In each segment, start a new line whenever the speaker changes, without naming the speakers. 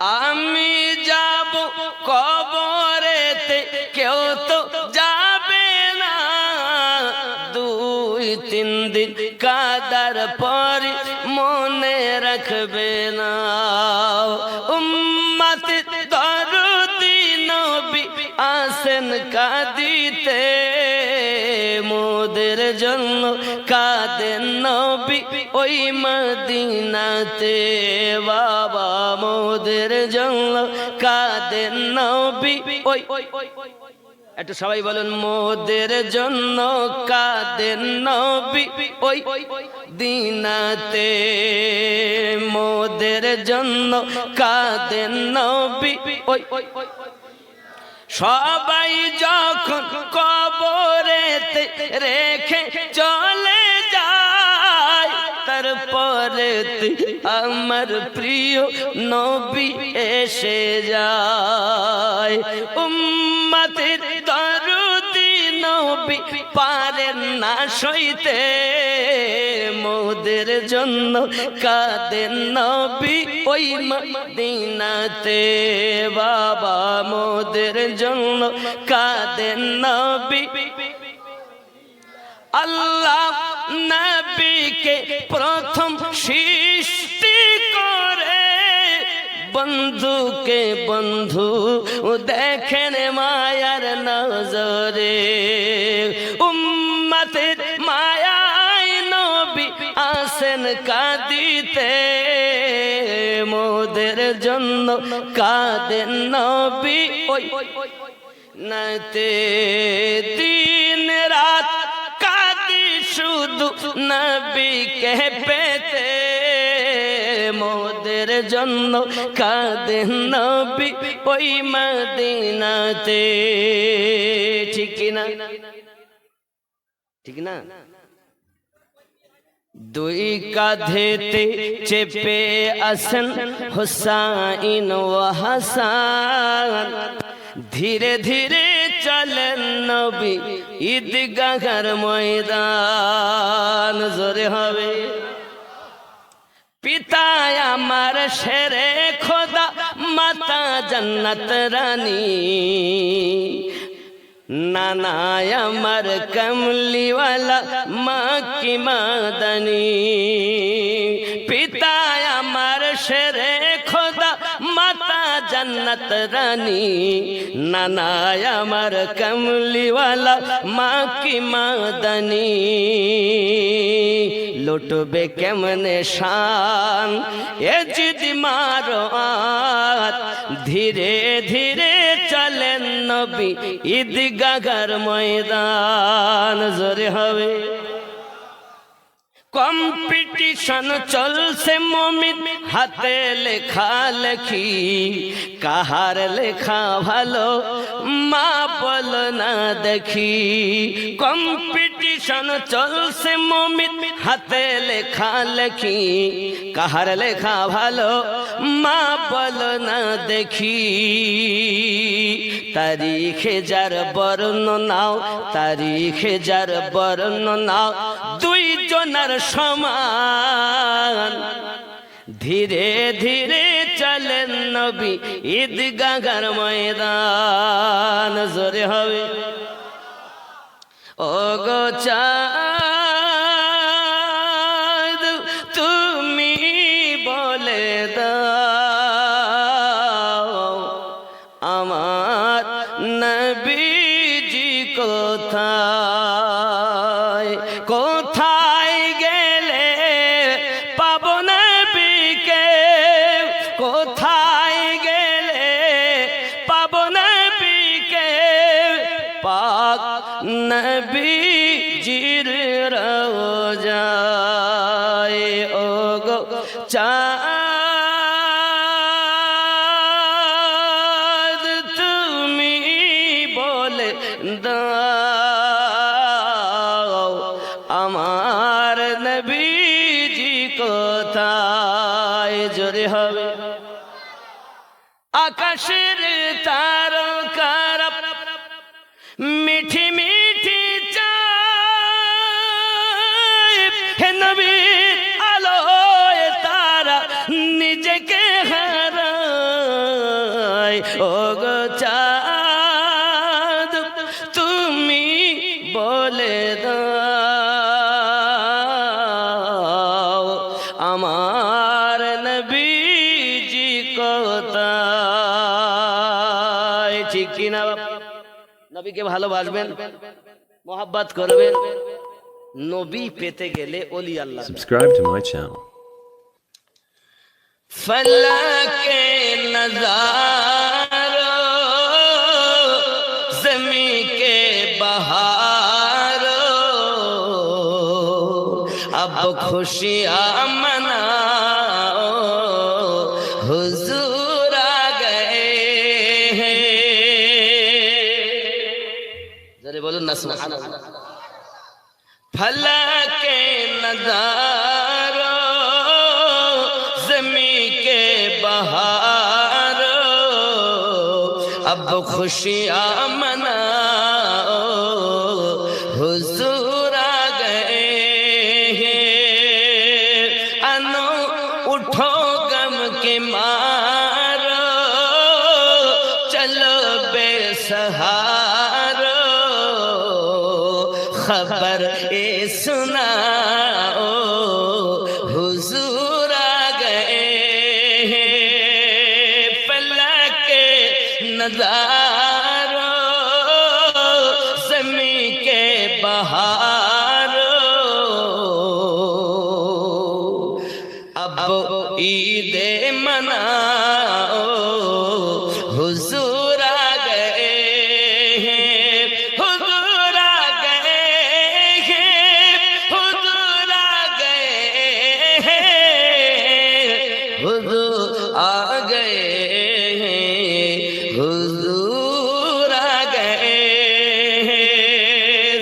আমি যাব কবরেতে, কেউ তো যাবে না। 2-3 দিন কাদার পরে মনে রাখবে না। উম্মতে দরদি নবী আসেন কাঁদিতে, মোদের জন্য কাঁদেন নবী ওই মদিনাতে। বাবা মোদের জন্য কাঁদেন নবী ওই, একটু সবাই বলুন, মোদের জন্য কাঁদেন নবী ওই দিনাতে। মোদের জন্য কাঁদেন নবী ওই। সবাই যখন কবরেতে রেখে চলে যায়, তারপরে আমার প্রিয় নবী এসে যায়। উম্মতের দরদি নবী পারেন না সইতে, মোদের জন্য কাঁদেন নবী ওই মদিনাতে। বাবা মোদের জন্য কাঁদেন নবী। আল্লাহ নবীকে প্রথম সৃষ্টি করে, বন্ধুকে বন্ধু দেখেন মায়ার নজরে। উম্মতের মায়ায় নবী আসেন কাঁদিতে, মোদের জন্য কাঁদেন নবী ওই নাতে। দিন রাত কাঁদি শুধু নবীকে পেতে, মোদের জন্য কাঁদেন নবী ওই মদিনাতে। ঠিক না? ঠিক না? 2 কাঁধেতে চেপে আসেন হুসাইন ও হাসান, ধীরে ধীরে চলেন নবী ঈদগাহর ময়দান। জোরে হবে। পিতা আমার শেরে খোদা, মাতা জান্নাত রানী, নানা আমার কমলিওয়ালা মা কি মাদানী। পিতা আমার শেরে খোদা, মাতা জান্নাত রানী, নানা আমার কমলিওয়ালা মা কি মাদানী। লুটবে কেমনে শান এ যদি মারো আত, ধীরে ধীরে চলেন নবী ঈদগাহর ময়দান। জোরে হবে। কম্পিটিশন চলছে মুমিন হাতে লেখা লেখি, কাহার লেখা ভালো মা বল না দেখি। কম্পিটিশন চলছে মুমিন হাতে লেখা লেখি, কাহার লেখা ভালো মা বল না দেখি। তারিখে যার বর্ণ নাও, তারিখে যার বর্ণ নাও, 2 জনার সমান। ধীরে ধীরে চলেন নবী ঈদগাহর ময়দান। জোরে হবে। ও গো চাঁদ তুমি বলে দাও, আমার নবীজি কোথায়? কোথায় গেলে পাবো নবীকে? কোথায় গেলে পাবো নবীকে? পাক নবীজির রওজায়। ও গো চাঁদ তুমি বলে দাও, আমার নবীজি কোথায়? জোরে হবে। আকাশের তারকারা মিঠি মিঠি চায়, হে নবীর আলোয় তারা নিজেকে হারায়। হয় ও গো চাঁদ তুমি বলে দাও আমার নবীজি কোথায়। ঠিক কি না? নবীকে ভালোবাসবেন, মোহাব্বত করবেন, নবী পেতে গেলে ওলি আল্লাহ।
Subscribe to my channel.
ফলকে নজারো জমি কে বহারো अब खुशियाँ मनाओ हुजूर आ गए हैं। जरा बोलो ना सुभान अल्लाह। फलके नजारो जमी के बहारो अब खुशियाँ मनाओ हुजूर आ गए हैं। अनो उठो गम के मारो चलो बेसहारो खबर ए सुनाओ हुजूर आ गए हैं। फलके नजारो ज़मी के बहारो अब ईद मनाओ हुजूर आ गए हैं। हुजूर आ गए हैं, हुजूर आ गए हैं, हुजूर आ गए हैं, हुजूर आ गए हैं।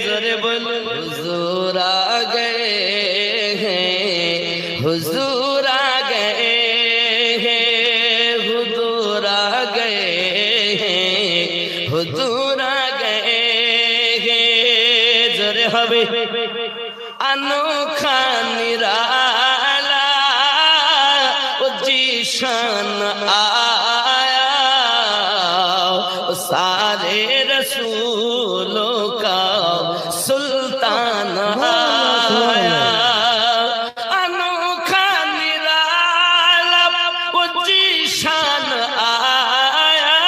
जोरे बोलो हुजूर आ गए हैं, हुजूर आ गए हैं, हुजूर आ गए हैं, हुजूर आ गए हैं। जोरे हबे अनोखा निराला ओ जीशान आया ओ सारे रसूलों का सुल्तान आया। अनोखा निराला ओ जीशान आया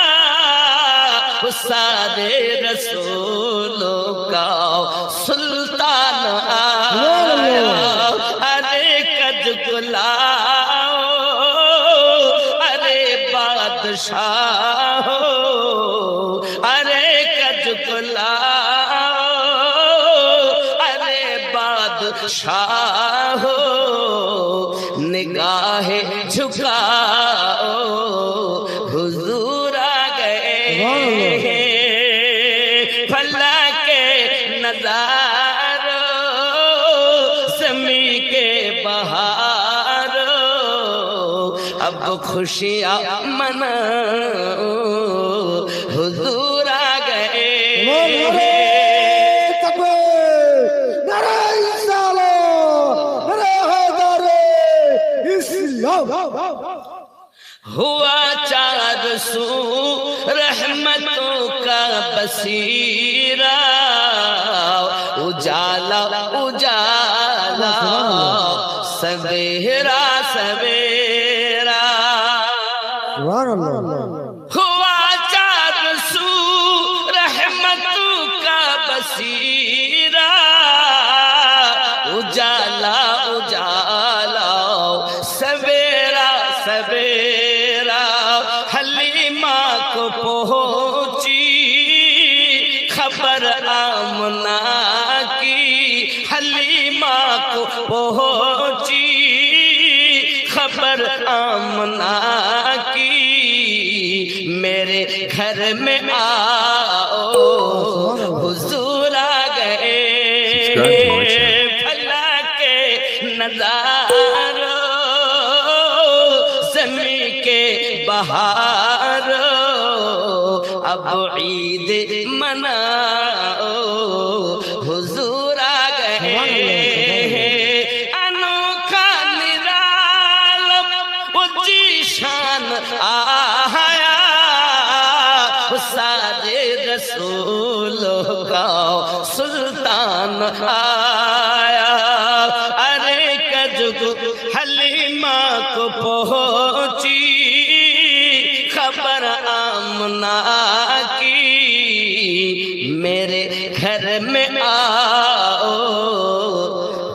ओ सारे रसूलों का सुल्तान आया। अरे कद गुलाओ अरे बादशाह अरे कद गुलाओ अरे बादशाह निगाहे झुकाओ हुजूर आ गए हैं। फलके नजारो ज़मी के बहारो अब खुशियाँ मनाओ हुजूर आ गए हैं। हुआ चार सू रहमतों का बसीरा उजाला उजाला सवेरा सवेरा। हुआ चार सू रहमतों का बसीरा उजाला उजाला सवेरा सवेरा। हलीमा को पहुंची खबर आमना की हलीमा को पहुंची खबर आमना की मेरे घर में आओ हुजूर आ गए। फलके नजारो ज़मी के बहारो अब ईद मनाओ हुजूर आ गए हैं। अनोखा निराला वो जीशान आया रसूल का सुल्तान आया। अरे कजुग हलीमा को पहुंची खबर आमना की, मेरे घर में आओ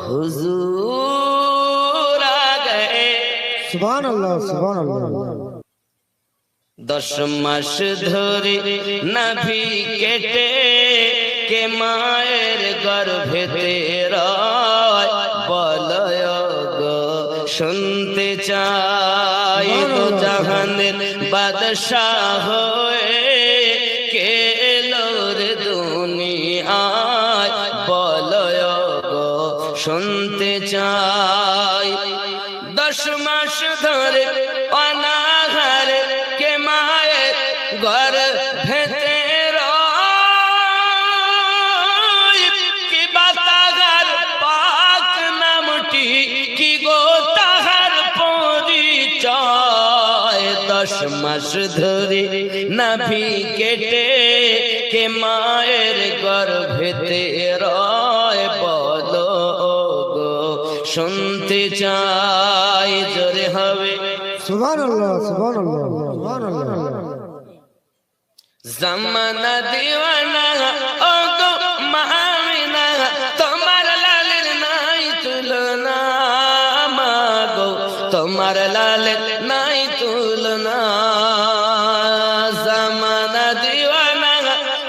हुजूर आ गए।
सुभान अल्लाह सुभान अल्लाह।
10 মাস ধরে নাভি কেটে কে মায়ের গর্ভেতে রয়, বলয় গো শুনতে চাই তো জাহানের বাদশাহ হয়ে কে এলো রে দুনিয়ায়, বলয় গো শুনতে চাই। 10 মাস ধরে অনাহারে কে মায়ের গর্ভেতে রয়, কি বাতাগার পাক নামটি কি গো তাহার পরিচয়। 10 মাস ধরে নাভি কেটে কে মায়ের গর্ভেতে রয়, বলো গো শুনতে চাই। জোরে হবে
सुभान अल्लाह सुभान अल्लाह सुभान अल्लाह।
जमाना दीवाना ओ गो मामिना, তোমার লালের নাই তুলনা, মাগো তোমার লালের নাই তুলনা। जमाना दीवाना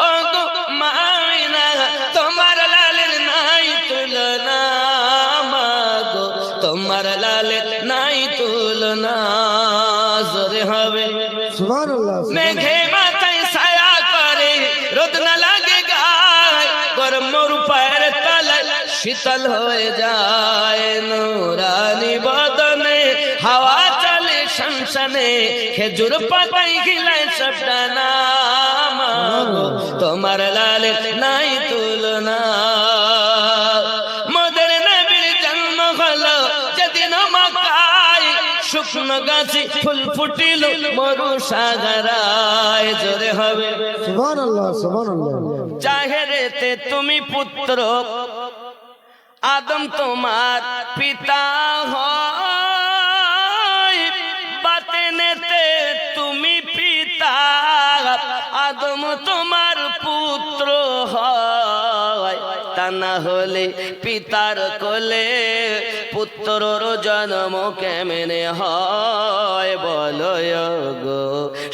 ओ गो मामिना, তোমার লালের নাই তুলনা, মাগো তোমার লালের নাই তুলনা। জোরে হবে
सुभान अल्लाह।
মেঘে মাথায় ছায়া করে, রোদ না লাগে গায়, গরম রূপের তলায় শীতল হয়ে যায়। নুরানি বদনে হাওয়া চলে শানশানে, খেজুর পাতায় খিলায় সব ডানা, মাগো তোমার লালের নাই তুলনা। মোদের নবীর জন্ম হলো যেদিন মক্কায়, শুকনো গাছে ফুল ফুটিল মরু সাগরায়। জোরে হবে
सुभान अल्लाह सुभान अल्लाह।
জাহেরেতে তুমি পুত্র, আদম তোমার পিতা হয়, বাতেনেতে তুমি পিতা, আদম তোমার পুত্র হয়। তা না হলে পিতার কোলে পুত্রর জন্ম কেমনে হয়, বলো গো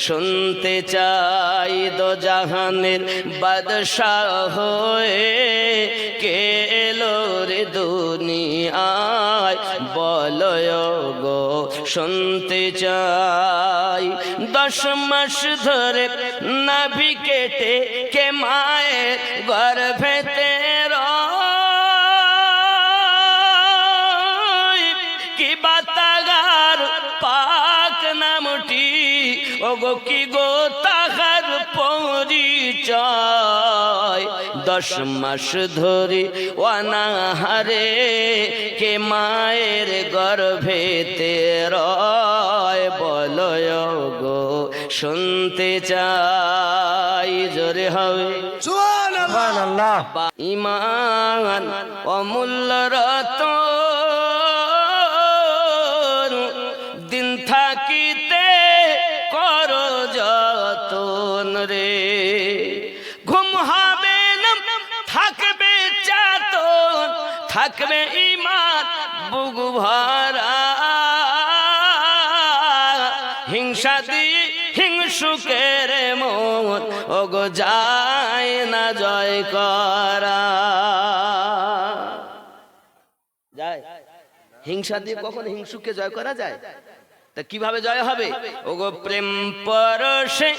শুনতে চাই। দো জাহানের বাদশাহ হয়ে কে এলো রে দুনিয়ায়, বলো গো শুনতে চাই। 10 মাস ধরে নাভি কেটে কে মায়ের গর্ভেতে রয়, কি বাতাগার পাক নামটি ওগো কি গো তাহার পরিচয়। 10 মাস ধরে অনাহারে কে মায়ের গর্ভেতে রয়, বলয় গো শুনতে চাই। জোরে হবে
सुभान अल्लाह।
ইমান অমূল্য রতন, দিন থাকিতে কর যতন রে। ঘুম হবে না থাকবে চেতন, থাকবে ইমান বুক ভরা, হিংসা দিয়ে হিংসুকের মন ওগো যায় না জয় করা। যায় হিংসা দিয়ে কখনো হিংসুককে জয় করা যায়? তা কিভাবে জয় হবে? ওগো প্রেম পরশে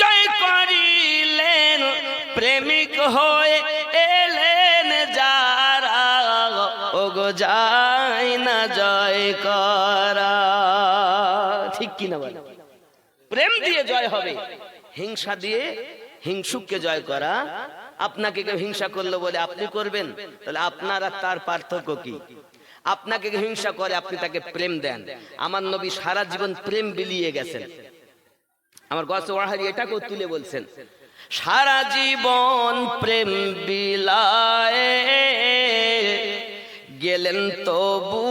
জয় করিলেন, প্রেমিক হয়ে এলেন যারা, ওগো যায় না জয় করা। ঠিক কিনা বলে? প্রেম দিয়ে জয় হবে, হিংসা দিয়ে হিংসুককে জয় করা। আপনাকে কেউ হিংসা করলো বলে আপনি করবেন, তাহলে আপনার আর তার পার্থক্য কি? আপনাকে হিংসা করে আপনি তাকে প্রেম দেন। আমার নবী সারা জীবন প্রেম বিলিয়ে গেছেন। আমার গস ওয়াহারি এটাকেও তুলে বলছেন, সারা জীবন প্রেম বিলায়ে গেলেন তবু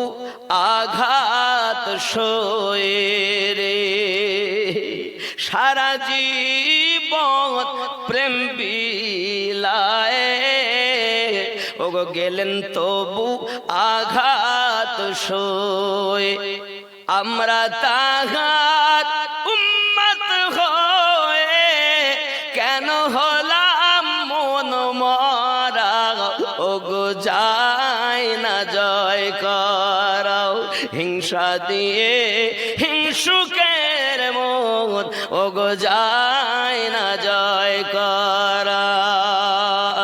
আঘাত সয়ে রে। সারা জীবন প্রেম বিলায়ে ওগো গেলেন তবু আঘাত সয়ে। আমরা তাহার উম্মত হয়ে কেন হলাম মন মরা, ওগো যায় না জয় করাও হিংসা দিয়ে হিংসুকের মন, ওগো যায় না জয় করা।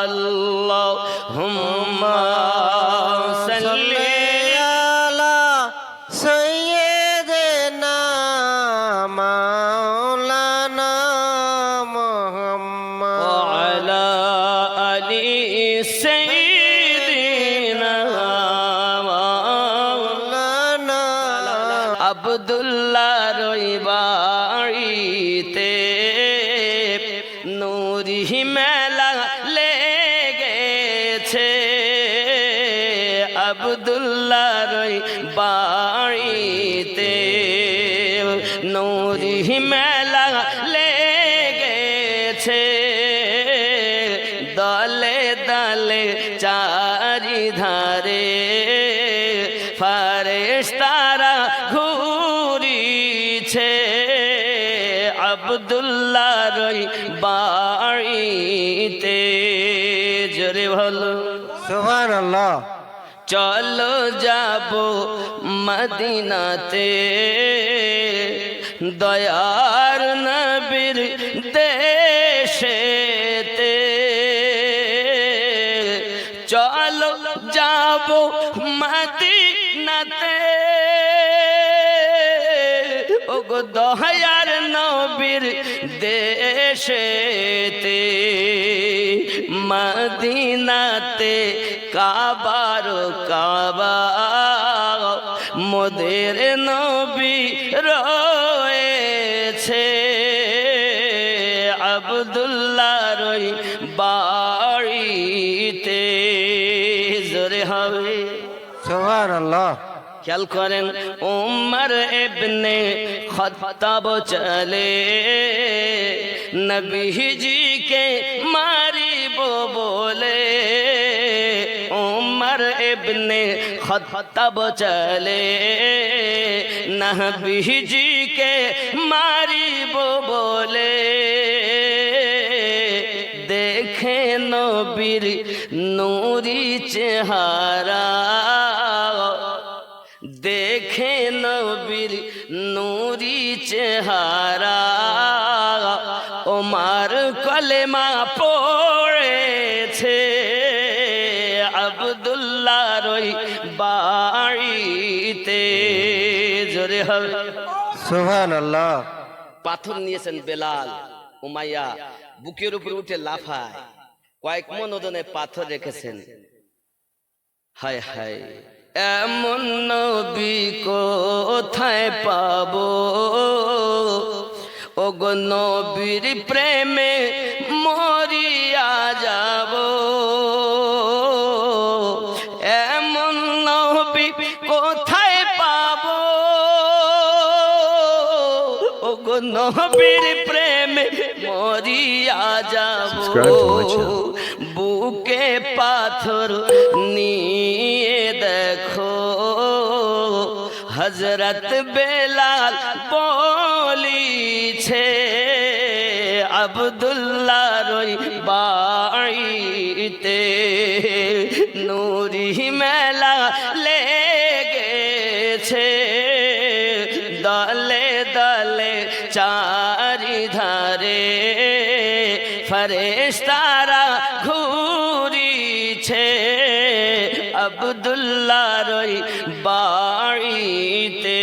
আল্লাহুম্মা সাল্লি
আলা সাইয়্যিদিনা মাওলানা মুহাম্মদ
وعلى آل سيدنا
মাওলানা
আব্দুল্লাহ রই বাড়িতে নূরি মেলা লেগেছে। আব্দুল্লাহ রই বাড়িতে নূরি মেলা লেগেছে। দলে দলে চারিধারে ফারেশতারা ঘুরিছে। আব্দুল্লাহ রই বাড়িতে জোরে ভালো
সুবহানাল্লাহ।
চলো যাব মদিনাতে দয়ার নবীর দেশেতে। চলো যাব মদিনাতে ওগো দয়ার নবীর দেশেতে। মদিনাতে কাবার কাবা মোদের নবী রয়েছে। আব্দুল্লাহ রই বাড়িতে জোরে হবে
সুবহানাল্লাহ।
খেয়াল করেন উমর ইবনে খাত্তাব চলে নবীজিকে মারিব বলে। উমর ইবনে খাত্তাব চলে নবীজিকে মারিব বলে। দেখে নবীর নূরি চেহারা, দেখে নবীর নূরি চেহারা। ওমর কলেমা পড়েছে। আব্দুল্লাহ রই বাড়িতে জোরে হবে
সুবহানাল্লাহ।
পাথর নিয়েছেন বেলাল, উমাইয়া বুকের উপর উঠে লাফায়, কয়েক মণ ওজনে পাথর রেখেছেন। হায় হায় এমন নবী কোথায় পাবো, ওগো নবীর প্রেমে মরিয়া যাব। এমন নবী কোথায় পাবো, ওগো নবীর প্রেমে মরিয়া যাব। বুকে পাথর নিয়ে দেখো হযরত বেলাল বলিছে। আব্দুল্লাহ রই বাড়িতে নূরি মেলা লেগেছে। দলে দলে চারিধারে ফেরেশতারা ঘুরিছে। আব্দুল্লাহ রই বাড়িতে